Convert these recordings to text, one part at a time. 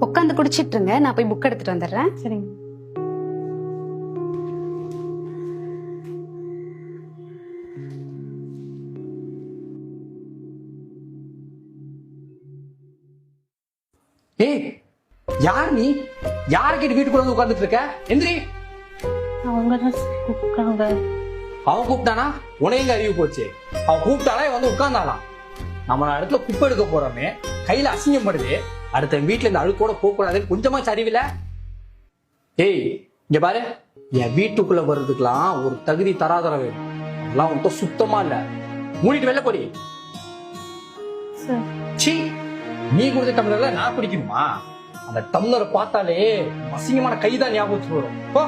உட்காந்து குடிச்சிட்டு இருங்க, நான் போய் புக் எடுத்துட்டு வந்துடுறேன். சரிங்க. ஏய், யார் நீ? யார கேட்டு வீட்டுக்குள்ள வந்து உட்கார்ந்துட்டு இருக்க? எந்திரி. அவங்கதான் கூப்பிட்டாங்க. அவன் கூப்பிட்டானா? உனையங்க அறிவு போச்சு. அவன் கூப்பிட்டானா வந்து உட்கார்ந்தாலாம். நம்ம இடத்துல குப்பை எடுக்க போறோமே, கையில அசிங்கப்படுது. அடுத்த வீட்டுல இந்த அழுக்கோட போக கூடாதுன்னு கொஞ்சமா சரிவில்ல. ஏய், இங்க பாரு, என் வீட்டுக்குள்ள வர்றதுக்கெல்லாம் ஒரு தகுதி தராதர வேணும். அதெல்லாம் உன்கிட்ட சுத்தமா இல்ல. மூடிட்டு வெளில போடி. சீ, நீ கொடுத்த டம்ளர்ல நான் குடிக்கணுமா? அந்த டம்ளரை பார்த்தாலே அசிங்கமான கைதான் ஞாபகத்துக்கு வரும். போ.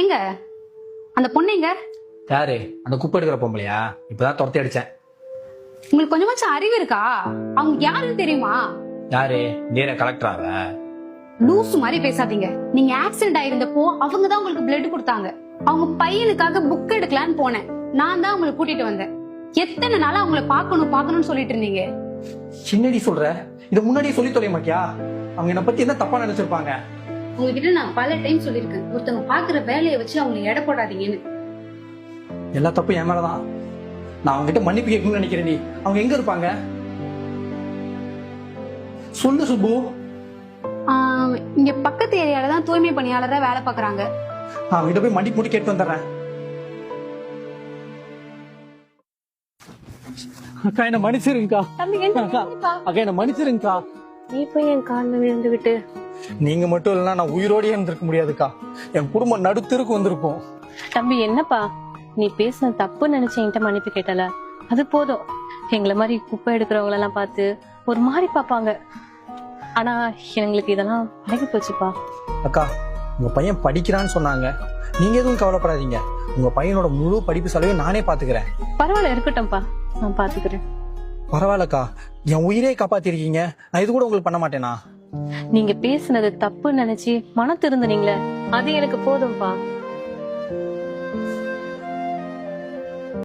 எங்க அந்த பொண்ணுங்க? யாரு? அந்த குப்பை எடுக்கிற பொம்பளையா? இப்பதான் துரத்தி அடிச்சேன். உங்களுக்கு கொஞ்சமாச்சும் அறிவு இருக்கா? அவங்க யாருன்னு தெரியுமா? யாரு? நீர கலெக்டராவ? லூசு மாதிரி பேசாதீங்க. நீங்க ஆக்சிடென்ட் ஆயிருந்தப்போ அவங்க தான் உங்களுக்கு பிளட் கொடுத்தாங்க. அவங்க பையனுக்காக புக் எடுக்கலான்னு போனேன். நான் தான் உங்களை கூட்டிட்டு வந்தேன். எத்தனை நாளா அவங்கள பாக்கணும்னு சொல்லிட்டு இருந்தீங்க. சின்னடி சொல்ற? இத முன்னாடியே சொல்லி தொலைய மாட்டியா? அவங்க என்ன பத்தி என்ன தப்பா நினைச்சிருப்பாங்க? உங்ககிட்ட நான் பல டைம் சொல்லிருக்கேன், ஒருத்தவங்க பாக்குற வேலையை வச்சு அவங்களை எடை போடாதீங்கன்னு. எல்லா தப்பும் என் மேலதான். நான் அவங்க கிட்ட மன்னிப்பு கேட்கணும்னு நினைக்கிறேன். அவங்க எங்க இருப்பாங்க? சொல்லு சுப்பு. இங்க பக்கத்து ஏரியால தான் தூய்மை பணியாளரா வேலை பாக்குறாங்க. அவங்க கிட்ட போய் மன்னிப்பு முடி கேட்டு வந்துடுறேன். அக்கா, என்ன மன்னிச்சிருங்கக்கா. அக்கா, என்ன மன்னிச்சிருங்கக்கா. நீ போய் என் காலில் விழுந்து விட்டு. நீங்க மட்டும் இல்லைன்னா நான் உயிரோடயே இருந்திருக்க முடியாதுக்கா. என் குடும்பம் நடுத்தருக்கு வந்திருக்கும். தம்பி, என்னப்பா நீ பேசின தப்பு நினைச்சு என்கிட்ட மன்னிப்பு கேட்டல, அது போதும். எங்களை மாதிரி குப்பை எடுக்கிறவங்க எல்லாம் பார்த்து ஒரு மாதிரி பாப்பாங்க. ஆனா எங்களுக்கு இதெல்லாம் பழகி போச்சுப்பா. அக்கா, உங்க பையன் படிக்கிறான்னு சொன்னாங்க. நீங்க எதுவும் கவலைப்படாதீங்க. உங்க பையனோட முழு படிப்பு செலவையும் நானே பாத்துக்கிறேன். பரவாயில்ல, இருக்கட்டும்ப்பா, நான் பாத்துக்கிறேன். பரவாயில்லக்கா, என் உயிரே காப்பாத்திருக்கீங்க. நான் இது கூட உங்களுக்கு பண்ண மாட்டேனா? நீங்க பேசுனது தப்பு நினைச்சு மன திருந்துனீங்களே, அது எனக்கு போதும்பா.